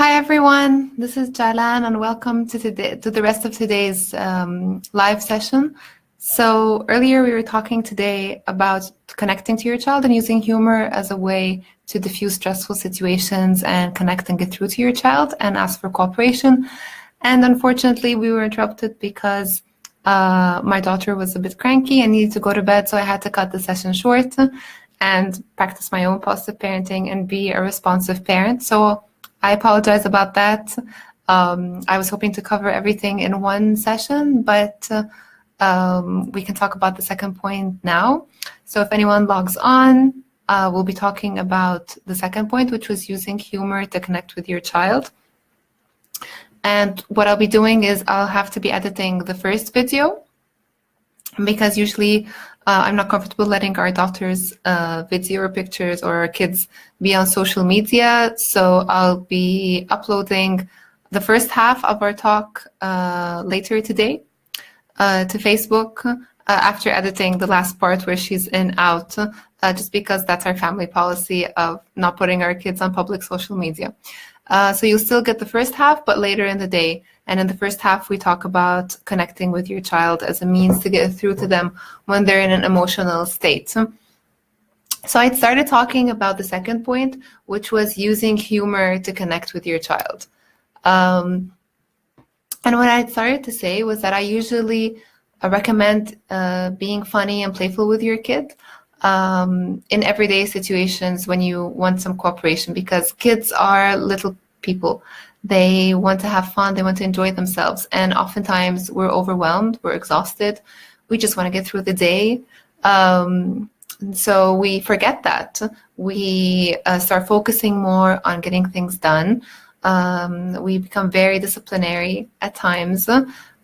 Hi everyone, this is Jailan and welcome to the rest of today's live session. So earlier we were talking today about connecting to your child and using humor as a way to diffuse stressful situations and connect and get through to your child and ask for cooperation. And unfortunately we were interrupted because my daughter was a bit cranky and needed to go to bed, so I had to cut the session short and practice my own positive parenting and be a responsive parent. So I apologize about that. I was hoping to cover everything in one session, but we can talk about the second point now. So if anyone logs on, we'll be talking about the second point, which was using humor to connect with your child. And what I'll be doing is I'll have to be editing the first video because usually I'm not comfortable letting our daughters' video or pictures or our kids be on social media. So I'll be uploading the first half of our talk later today to Facebook after editing the last part where she's in out, just because that's our family policy of not putting our kids on public social media. So you'll still get the first half, but later in the day. And in the first half, we talk about connecting with your child as a means to get through to them when they're in an emotional state. So I started talking about the second point, which was using humor to connect with your child. And what I started to say was that I usually recommend being funny and playful with your kid in everyday situations when you want some cooperation, because kids are little people. They want to have fun, they want to enjoy themselves, and oftentimes we're overwhelmed, we're exhausted, we just want to get through the day. So we forget that. We start focusing more on getting things done. We become very disciplinary at times,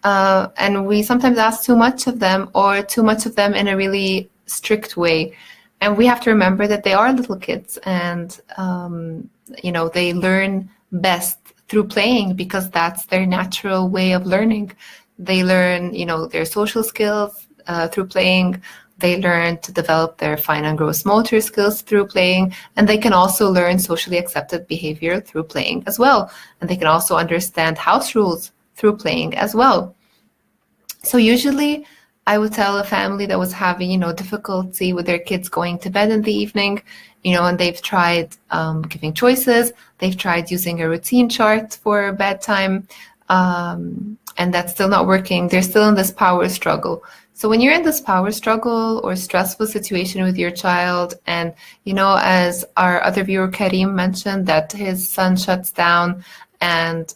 and we sometimes ask too much of them, or too much of them in a really strict way. And we have to remember that they are little kids, and they learn best through playing, because that's their natural way of learning. They learn, their social skills through playing. They learn to develop their fine and gross motor skills through playing, and they can also learn socially accepted behavior through playing as well. And they can also understand house rules through playing as well. So usually I would tell a family that was having, difficulty with their kids going to bed in the evening, and they've tried giving choices, they've tried using a routine chart for bedtime, and that's still not working. They're still in this power struggle. So when you're in this power struggle or stressful situation with your child, and, as our other viewer Karim mentioned, that his son shuts down and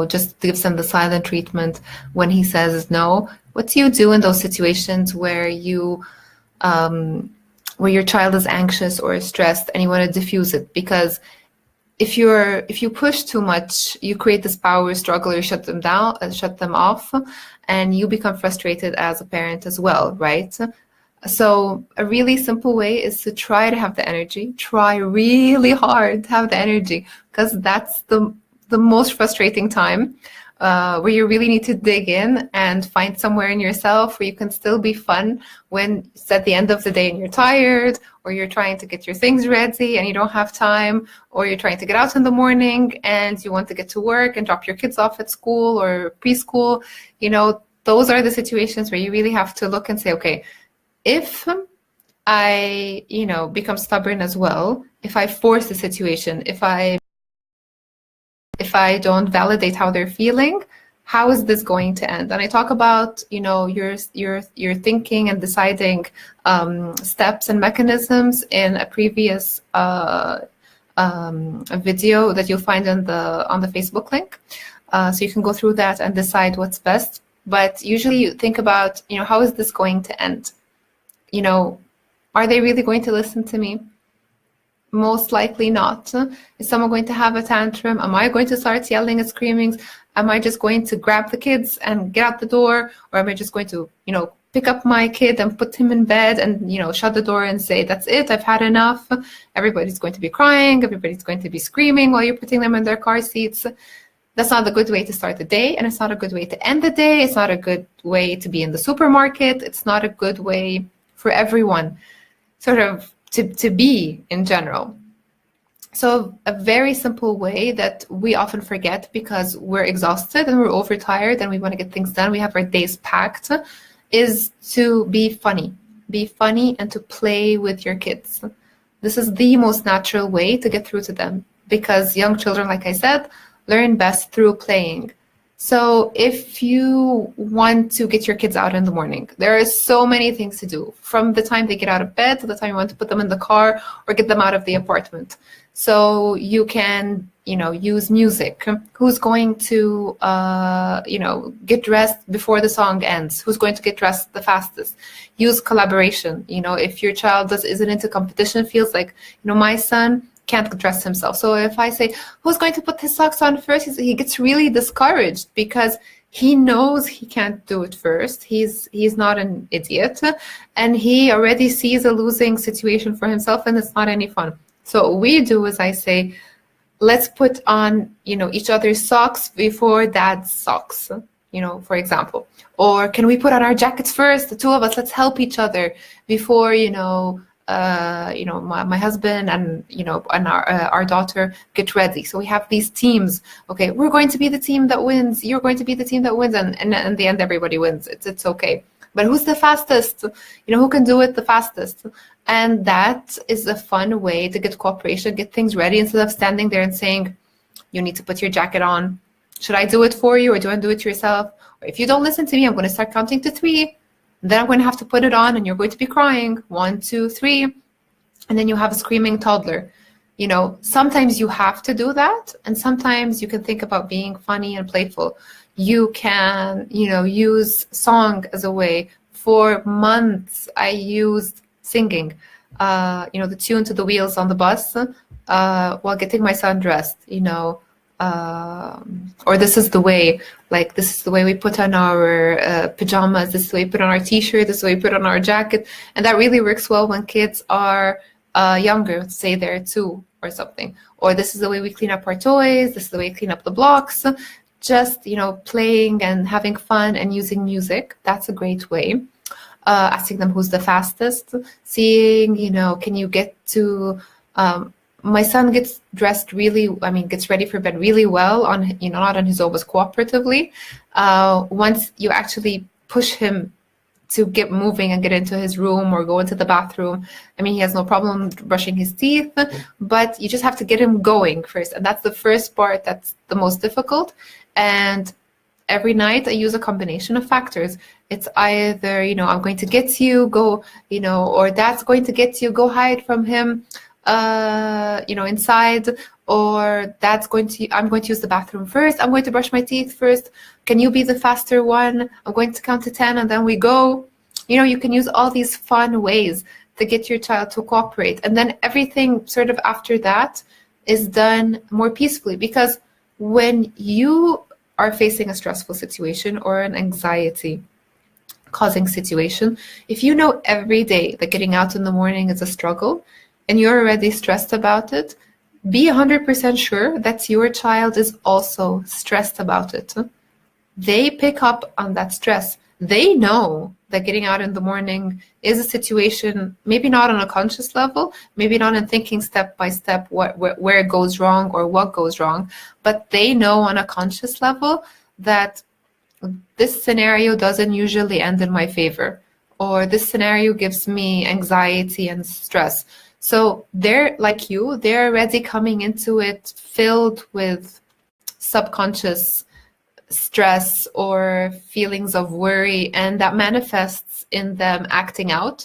just gives them the silent treatment when he says no. What do you do in those situations where where your child is anxious or stressed and you want to diffuse it? Because if you push too much, you create this power struggle, you shut them down, shut them off, and you become frustrated as a parent as well, right? So a really simple way is to try to have the energy, try really hard to have the energy, because that's the most frustrating time, where you really need to dig in and find somewhere in yourself where you can still be fun when it's at the end of the day and you're tired, or you're trying to get your things ready and you don't have time, or you're trying to get out in the morning and you want to get to work and drop your kids off at school or preschool. Those are the situations where you really have to look and say, okay, if I, become stubborn as well, if I force the situation, if I don't validate how they're feeling, how is this going to end? And I talk about, your thinking and deciding steps and mechanisms in a previous a video that you'll find on the Facebook link. So you can go through that and decide what's best. But usually you think about, how is this going to end? Are they really going to listen to me? Most likely not. Is someone going to have a tantrum? Am I going to start yelling and screaming? Am I just going to grab the kids and get out the door? Or am I just going to, pick up my kid and put him in bed and, shut the door and say, that's it, I've had enough. Everybody's going to be crying. Everybody's going to be screaming while you're putting them in their car seats. That's not a good way to start the day, and it's not a good way to end the day. It's not a good way to be in the supermarket. It's not a good way for everyone sort of to be in general. So a very simple way that we often forget because we're exhausted and we're overtired and we want to get things done, we have our days packed, is to be funny. Be funny and to play with your kids. This is the most natural way to get through to them because young children, like I said, learn best through playing. So if you want to get your kids out in the morning, there are so many things to do from the time they get out of bed to the time you want to put them in the car or get them out of the apartment. So you can, use music. Who's going to, get dressed before the song ends? Who's going to get dressed the fastest? Use collaboration. If your child isn't into competition, feels like, my son can't dress himself. So if I say, who's going to put his socks on first? He gets really discouraged because he knows he can't do it first. He's not an idiot, and he already sees a losing situation for himself, and it's not any fun. So what we do is I say, let's put on, each other's socks before dad's socks, for example. Or can we put on our jackets first? The two of us, let's help each other before, my husband and our daughter get ready. So we have these teams. Okay, we're going to be the team that wins. You're going to be the team that wins, and in the end, everybody wins. It's okay. But who's the fastest? Who can do it the fastest? And that is a fun way to get cooperation, get things ready instead of standing there and saying, you need to put your jacket on. Should I do it for you or do you want to do it yourself? Or if you don't listen to me, I'm going to start counting to 3. Then I'm going to have to put it on and you're going to be crying. 1, 2, 3. And then you have a screaming toddler. Sometimes you have to do that. And sometimes you can think about being funny and playful. You can, use song as a way. For months, I used singing, the tune to the wheels on the bus while getting my son dressed, or this is the way, this is the way we put on our pajamas, this is the way we put on our t-shirt, this is the way we put on our jacket. And that really works well when kids are younger, say they're 2 or something. Or this is the way we clean up our toys, this is the way we clean up the blocks. Just, playing and having fun and using music. That's a great way. Asking them who's the fastest, seeing, can you get to, my son gets dressed gets ready for bed really well on, not on his own, but cooperatively. Once you actually push him to get moving and get into his room or go into the bathroom, he has no problem brushing his teeth, but you just have to get him going first. And that's the first part that's the most difficult. And every night I use a combination of factors. It's either, I'm going to get you, go, or dad's going to get you, go hide from him, inside, or I'm going to use the bathroom first. I'm going to brush my teeth first. Can you be the faster one? I'm going to count to 10 and then we go. You can use all these fun ways to get your child to cooperate. And then everything sort of after that is done more peacefully, because when you are facing a stressful situation or an anxiety causing situation, if you know every day that getting out in the morning is a struggle and you're already stressed about it, be 100% sure that your child is also stressed about it. They pick up on that stress. They know that getting out in the morning is a situation, maybe not on a conscious level, maybe not in thinking step by step where it goes wrong or what goes wrong, but they know on a conscious level that this scenario doesn't usually end in my favor, or this scenario gives me anxiety and stress. So they're like you, they're already coming into it filled with subconscious stress or feelings of worry, and that manifests in them acting out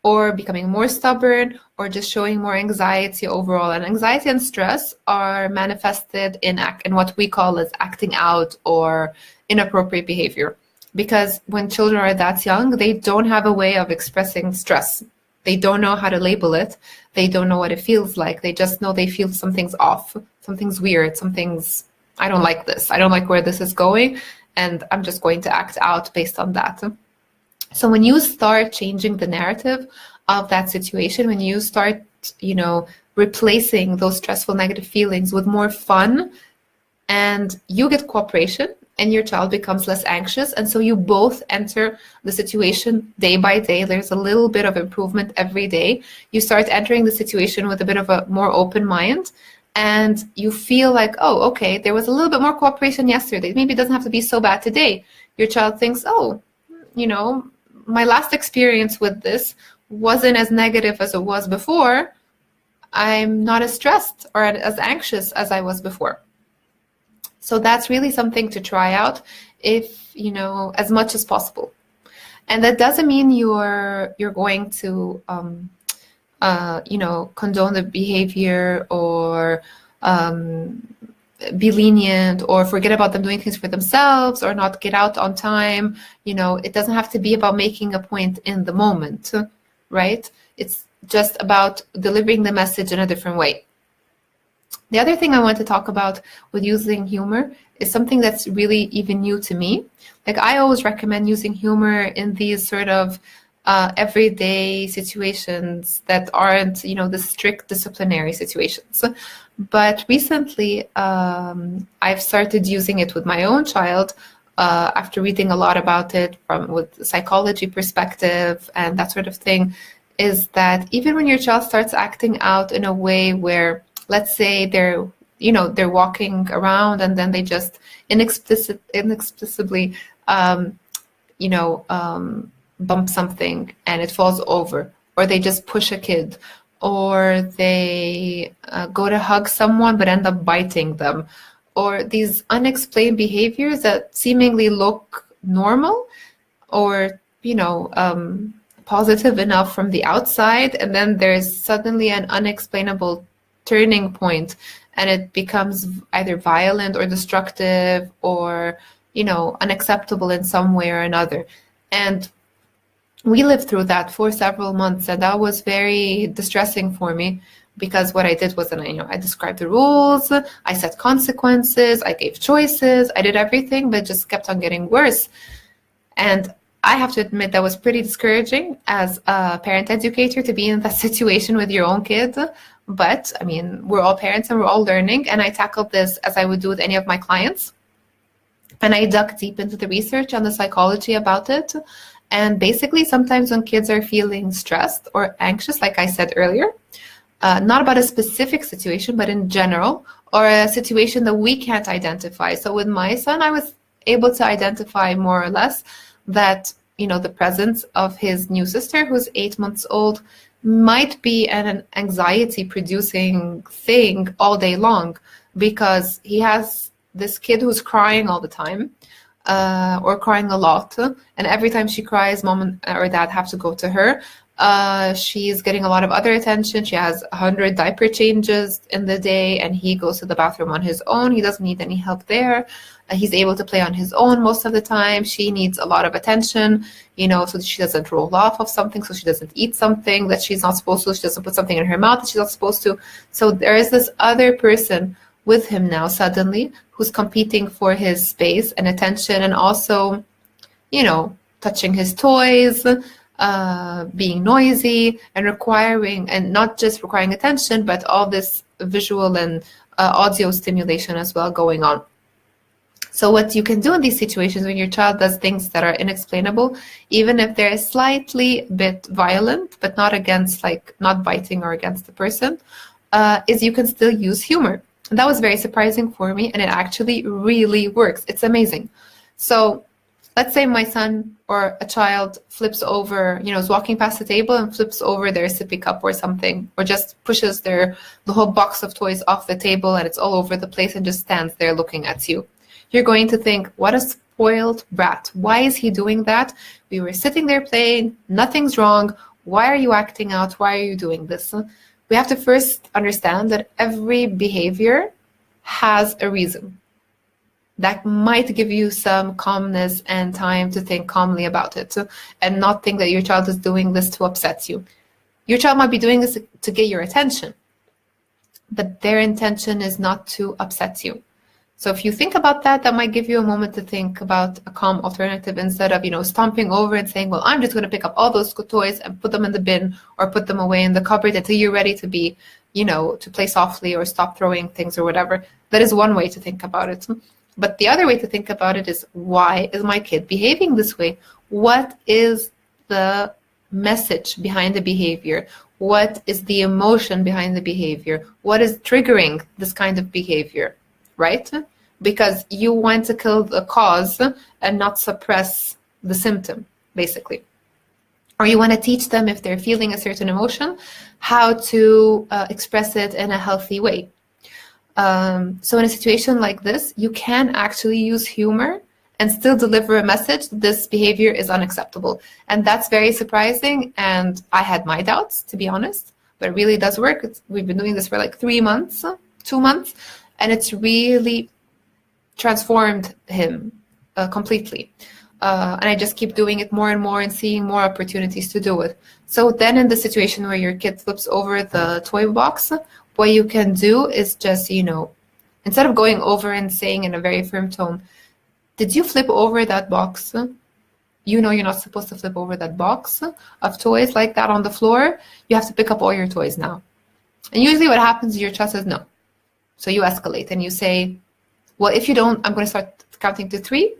or becoming more stubborn or just showing more anxiety overall. And anxiety and stress are manifested in what we call as acting out or inappropriate behavior, because when children are that young, they don't have a way of expressing stress. They don't know how to label it. They don't know what it feels like. They just know they feel something's off, something's weird, I don't like this. I don't like where this is going, and I'm just going to act out based on that. So when you start changing the narrative of that situation, when you start, replacing those stressful negative feelings with more fun, and you get cooperation and your child becomes less anxious. And so you both enter the situation day by day. There's a little bit of improvement every day. You start entering the situation with a bit of a more open mind, and you feel like, oh, okay, there was a little bit more cooperation yesterday. Maybe it doesn't have to be so bad today. Your child thinks, oh, my last experience with this wasn't as negative as it was before. I'm not as stressed or as anxious as I was before. So that's really something to try out, if as much as possible. And that doesn't mean you're going to condone the behavior or be lenient or forget about them doing things for themselves or not get out on time. It doesn't have to be about making a point in the moment, right? It's just about delivering the message in a different way. The other thing I want to talk about with using humor is something that's really even new to me. Like, I always recommend using humor in these sort of everyday situations that aren't, the strict disciplinary situations. But recently, I've started using it with my own child after reading a lot about it with a psychology perspective and that sort of thing, is that even when your child starts acting out in a way where, let's say they're walking around and then they just inexplicably, bump something and it falls over, or they just push a kid, or they go to hug someone but end up biting them, or these unexplained behaviors that seemingly look normal or, positive enough from the outside, and then there's suddenly an unexplainable turning point and it becomes either violent or destructive or, unacceptable in some way or another. And we lived through that for several months, and that was very distressing for me, because what I did was, I described the rules, I set consequences, I gave choices, I did everything, but it just kept on getting worse. And I have to admit that was pretty discouraging as a parent educator to be in that situation with your own kid. But we're all parents and we're all learning. And I tackled this as I would do with any of my clients. And I dug deep into the research and the psychology about it. And basically, sometimes when kids are feeling stressed or anxious, like I said earlier, not about a specific situation, but in general, or a situation that we can't identify. So with my son, I was able to identify more or less that, the presence of his new sister, who's 8 months old, might be an anxiety-producing thing all day long, because he has this kid who's crying all the time, or crying a lot, and every time she cries, mom or dad have to go to her. She's getting a lot of other attention. She has 100 diaper changes in the day, and he goes to the bathroom on his own. He doesn't need any help there. He's able to play on his own most of the time. She needs a lot of attention, so that she doesn't roll off of something, so she doesn't eat something that she's not supposed to, she doesn't put something in her mouth that she's not supposed to. So there is this other person with him now suddenly who's competing for his space and attention, and also, touching his toys, being noisy, and not just requiring attention, but all this visual and audio stimulation as well going on. So what you can do in these situations when your child does things that are inexplainable, even if they're slightly bit violent, but not biting or against the person, is you can still use humor. And that was very surprising for me, and it actually really works. It's amazing. So let's say my son or a child flips over, is walking past the table and flips over their sippy cup or something, or just pushes the whole box of toys off the table and it's all over the place and just stands there looking at you. You're going to think, what a spoiled brat. Why is he doing that? We were sitting there playing, nothing's wrong. Why are you acting out? Why are you doing this? We have to first understand that every behavior has a reason. That might give you some calmness and time to think calmly about it, and not think that your child is doing this to upset you. Your child might be doing this to get your attention, but their intention is not to upset you. So if you think about that, that might give you a moment to think about a calm alternative, instead of, stomping over and saying, well, I'm just going to pick up all those toys and put them in the bin or put them away in the cupboard until you're ready to be, to play softly or stop throwing things or whatever. That is one way to think about it. But the other way to think about it is, why is my kid behaving this way? What is the message behind the behavior? What is the emotion behind the behavior? What is triggering this kind of behavior, right? Because you want to kill the cause and not suppress the symptom, basically. Or you want to teach them, if they're feeling a certain emotion, how to express it in a healthy way. So in a situation like this, you can actually use humor and still deliver a message. This behavior is unacceptable. And that's very surprising. And I had my doubts, to be honest, but it really does work. We've been doing this for like 3 months, 2 months, and it's really transformed him completely. And I just keep doing it more and more and seeing more opportunities to do it. So then in the situation where your kid flips over the toy box, what you can do is just, instead of going over and saying in a very firm tone, did you flip over that box? You know you're not supposed to flip over that box of toys like that on the floor. You have to pick up all your toys now. And usually what happens is your child says no. So you escalate and you say, well, if you don't, I'm going to start counting to 3.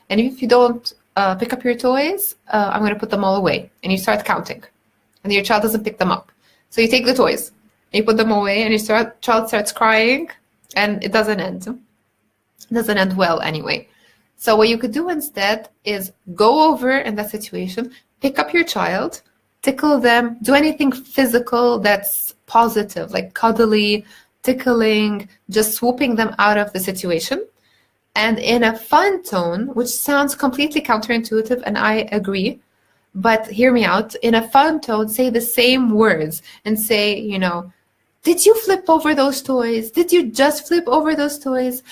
And if you don't pick up your toys, I'm going to put them all away. And you start counting. And your child doesn't pick them up. So you take the toys, and you put them away, and your child starts crying, and it doesn't end. It doesn't end well anyway. So what you could do instead is go over in that situation, pick up your child, tickle them, do anything physical that's positive, like cuddly, tickling, just swooping them out of the situation. And in a fun tone, which sounds completely counterintuitive, and I agree, but hear me out, in a fun tone, say the same words and say, did you flip over those toys? Did you just flip over those toys?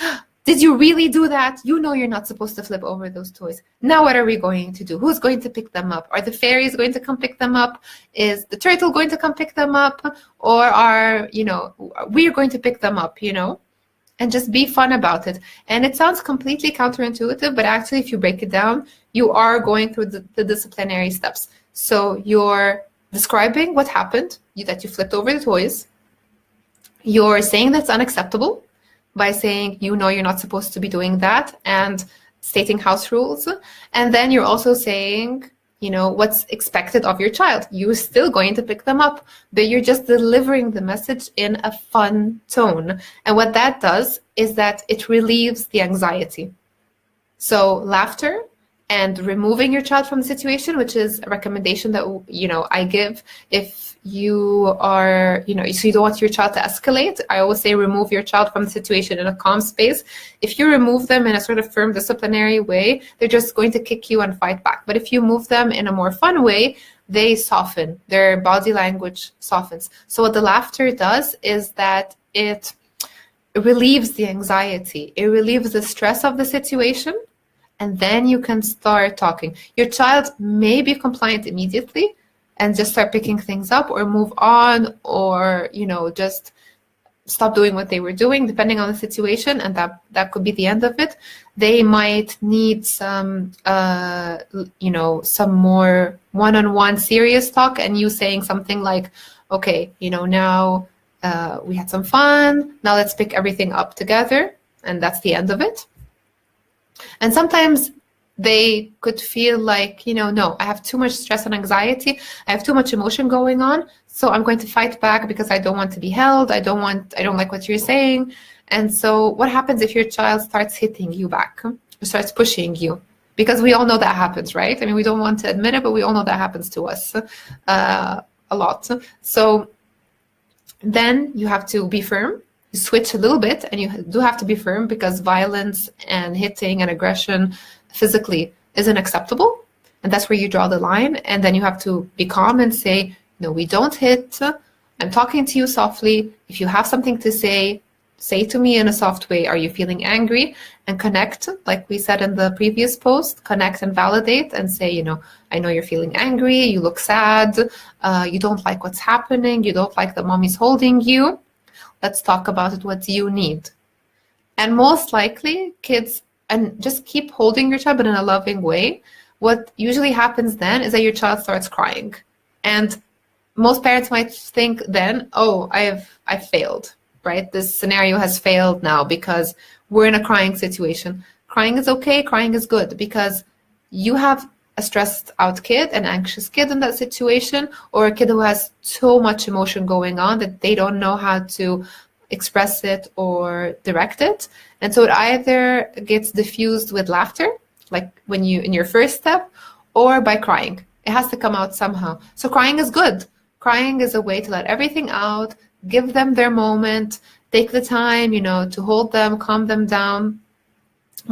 Did you really do that? You know you're not supposed to flip over those toys. Now what are we going to do? Who's going to pick them up? Are the fairies going to come pick them up? Is the turtle going to come pick them up? Or we're going to pick them up, And just be fun about it. And it sounds completely counterintuitive, but actually if you break it down, you are going through the disciplinary steps. So you're describing what happened, that you flipped over the toys. You're saying that's unacceptable by saying, you're not supposed to be doing that, and stating house rules. And then you're also saying, what's expected of your child. You're still going to pick them up, but you're just delivering the message in a fun tone. And what that does is that it relieves the anxiety. So laughter and removing your child from the situation, which is a recommendation that, I give if you are, so you don't want your child to escalate. I always say remove your child from the situation in a calm space. If you remove them in a sort of firm disciplinary way, they're just going to kick you and fight back. But if you move them in a more fun way, they soften. Their body language softens. So what the laughter does is that it relieves the anxiety. It relieves the stress of the situation. And then you can start talking. Your child may be compliant immediately and just start picking things up, or move on, or, just stop doing what they were doing, depending on the situation. And that could be the end of it. They might need some, some more one-on-one serious talk, and you saying something like, okay, now we had some fun. Now let's pick everything up together. And that's the end of it. And sometimes they could feel like, no, I have too much stress and anxiety. I have too much emotion going on. So I'm going to fight back because I don't want to be held. I don't like what you're saying. And so what happens if your child starts hitting you back, or starts pushing you? Because we all know that happens, right? I mean, we don't want to admit it, but we all know that happens to us a lot. So then you have to be firm. You switch a little bit, and you do have to be firm, because violence and hitting and aggression physically isn't acceptable. And that's where you draw the line. And then you have to be calm and say, no, we don't hit. I'm talking to you softly. If you have something to say to me in a soft way. Are you feeling angry? And connect, like we said in the previous post, connect and validate and say, I know you're feeling angry. You look sad. You don't like what's happening. You don't like that mommy's holding you. Let's talk about it. What do you need? And most likely kids, and just keep holding your child, but in a loving way. What usually happens then is that your child starts crying. And most parents might think then, oh, I failed, right? This scenario has failed now because we're in a crying situation. Crying is okay, crying is good, because you have a stressed out kid, an anxious kid in that situation, or a kid who has so much emotion going on that they don't know how to express it or direct it. And so it either gets diffused with laughter, like when you in your first step, or by crying. It has to come out somehow. So crying is good. Crying is a way to let everything out, give them their moment, take the time, to hold them, calm them down.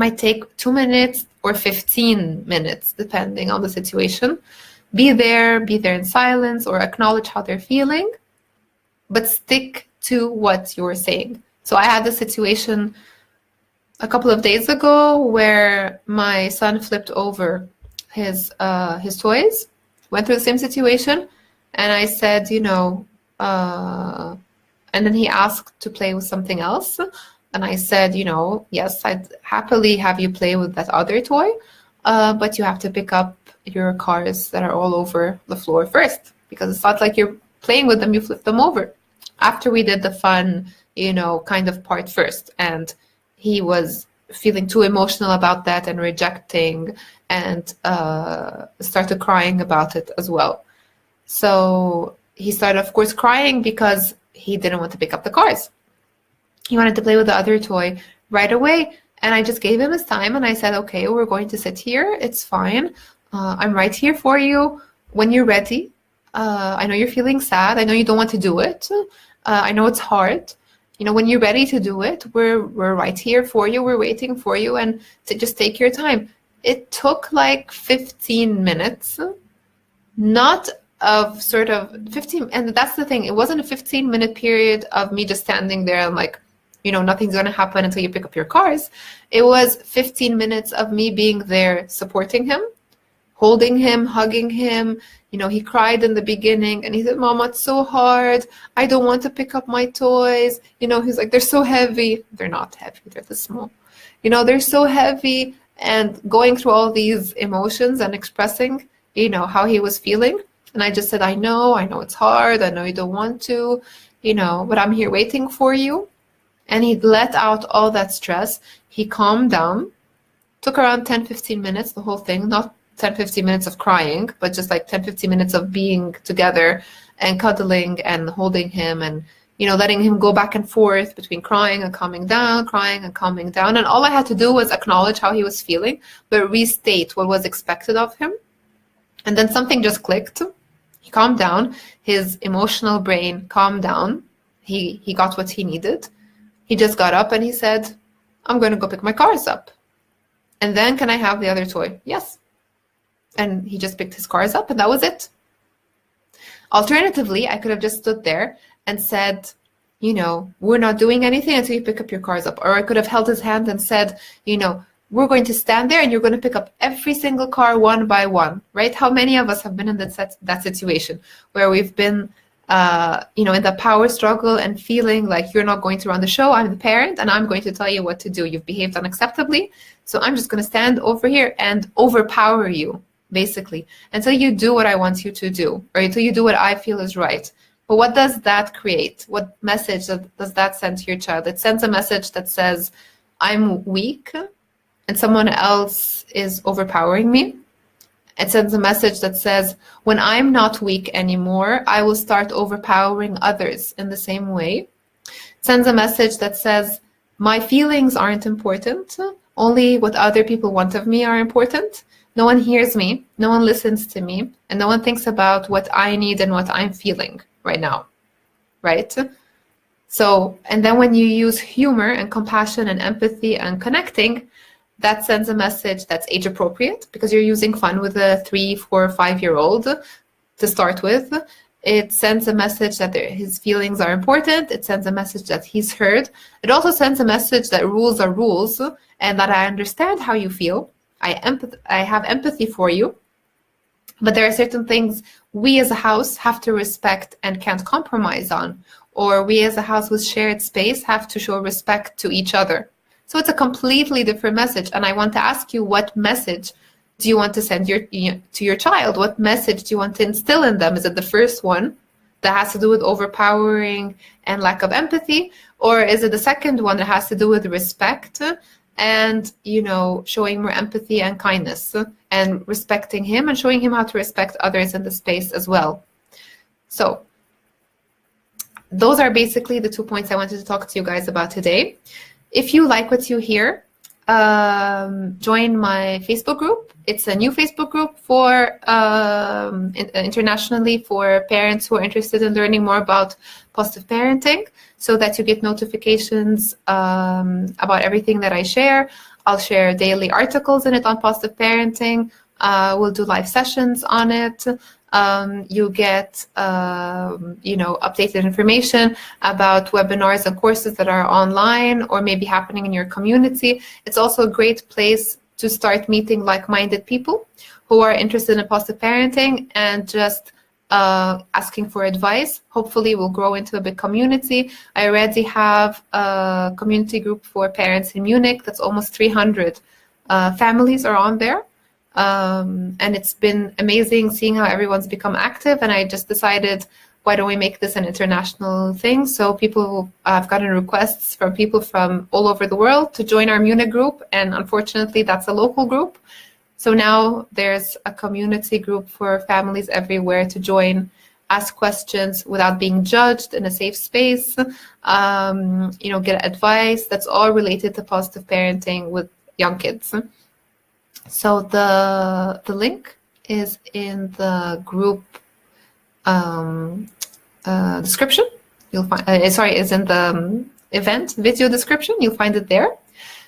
Might take 2 minutes or 15 minutes, depending on the situation. Be there in silence, or acknowledge how they're feeling, but stick to what you're saying. So I had this situation a couple of days ago where my son flipped over his toys, went through the same situation, and I said, and then he asked to play with something else. And I said, yes, I'd happily have you play with that other toy, but you have to pick up your cars that are all over the floor first, because it's not like you're playing with them, you flip them over. After we did the fun, kind of part first. And he was feeling too emotional about that and rejecting, and started crying about it as well. So he started, of course, crying because he didn't want to pick up the cars. He wanted to play with the other toy right away. And I just gave him his time, and I said, okay, we're going to sit here. It's fine. I'm right here for you when you're ready. I know you're feeling sad. I know you don't want to do it. I know it's hard. When you're ready to do it, we're right here for you. We're waiting for you, and to just take your time. It took like 15 minutes, not of sort of 15. And that's the thing. It wasn't a 15-minute period of me just standing there and like, nothing's going to happen until you pick up your cars. It was 15 minutes of me being there, supporting him, holding him, hugging him. He cried in the beginning and he said, Mama, it's so hard. I don't want to pick up my toys. He's like, they're so heavy. They're not heavy. They're this small. They're so heavy. And going through all these emotions and expressing, how he was feeling. And I just said, I know it's hard. I know you don't want to, but I'm here waiting for you. And he let out all that stress. He calmed down. Took around 10-15 minutes, the whole thing, not 10-15 minutes of crying, but just like 10-15 minutes of being together and cuddling and holding him and, letting him go back and forth between crying and calming down, crying and calming down. And all I had to do was acknowledge how he was feeling, but restate what was expected of him. And then something just clicked. He calmed down. His emotional brain calmed down. He got what he needed. He just got up and he said, I'm going to go pick my cars up. And then, can I have the other toy? Yes. And he just picked his cars up, and that was it. Alternatively, I could have just stood there and said, we're not doing anything until you pick up your cars up. Or I could have held his hand and said, we're going to stand there and you're going to pick up every single car one by one, right? How many of us have been in that situation where we've been, in the power struggle and feeling like you're not going to run the show. I'm the parent and I'm going to tell you what to do. You've behaved unacceptably. So I'm just going to stand over here and overpower you, basically, until you do what I want you to do, or until you do what I feel is right. But what does that create? What message does that send to your child? It sends a message that says, I'm weak and someone else is overpowering me. It sends a message that says, when I'm not weak anymore, I will start overpowering others in the same way. It sends a message that says, my feelings aren't important. Only what other people want of me are important. No one hears me, no one listens to me, and no one thinks about what I need and what I'm feeling right now, right? So, and then when you use humor and compassion and empathy and connecting, that sends a message that's age appropriate, because you're using fun with a 3, 4, 5-year-old to start with. It sends a message that his feelings are important. It sends a message that he's heard. It also sends a message that rules are rules and that I understand how you feel. I have empathy for you. But there are certain things we as a house have to respect and can't compromise on. Or we as a house with shared space have to show respect to each other. So it's a completely different message. And I want to ask you, what message do you want to send to your child? What message do you want to instill in them? Is it the first one that has to do with overpowering and lack of empathy? Or is it the second one that has to do with respect and, you know, showing more empathy and kindness and respecting him and showing him how to respect others in the space as well? So those are basically the 2 points I wanted to talk to you guys about today. If you like what you hear, join my Facebook group. It's a new Facebook group for internationally for parents who are interested in learning more about positive parenting, so that you get notifications about everything that I share. I'll share daily articles in it on positive parenting. We'll do live sessions on it. You get, updated information about webinars and courses that are online or maybe happening in your community. It's also a great place to start meeting like-minded people who are interested in positive parenting and just asking for advice. Hopefully we'll grow into a big community. I already have a community group for parents in Munich that's almost 300 families are on there. And it's been amazing seeing how everyone's become active. And I just decided, why don't we make this an international thing? So people, I've gotten requests from people from all over the world to join our Munich group. And unfortunately, that's a local group. So now there's a community group for families everywhere to join, ask questions without being judged in a safe space, get advice. That's all related to positive parenting with young kids. So the link is in the group description. You'll find is in the event video description. You'll find it there.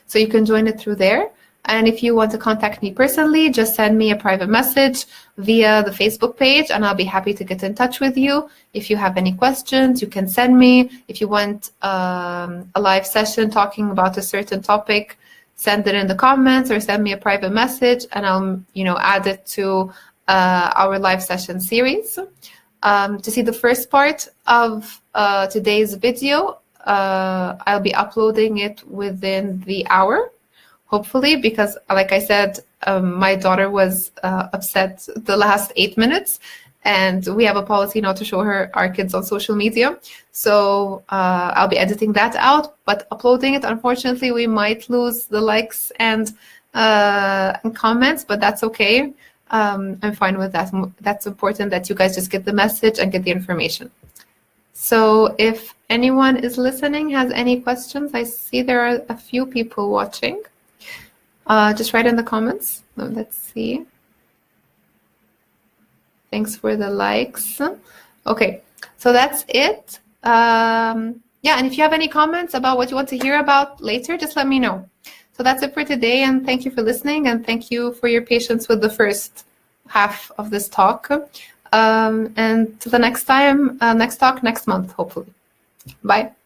So you can join it through there. And if you want to contact me personally, just send me a private message via the Facebook page, and I'll be happy to get in touch with you. If you have any questions, you can send me. If you want a live session talking about a certain topic, send it in the comments or send me a private message, and I'll add it to our live session series. To see the first part of today's video, I'll be uploading it within the hour, hopefully, because like I said, my daughter was upset the last 8 minutes, and we have a policy not to show our kids on social media. So I'll be editing that out, but uploading it, unfortunately, we might lose the likes and comments, but that's okay. I'm fine with that. That's important that you guys just get the message and get the information. So if anyone is listening, has any questions, I see there are a few people watching. Just write in the comments. Let's see. Thanks for the likes. Okay, so that's it. And if you have any comments about what you want to hear about later, just let me know. So that's it for today, and thank you for listening, and thank you for your patience with the first half of this talk. And till the next time, next talk next month, hopefully. Bye.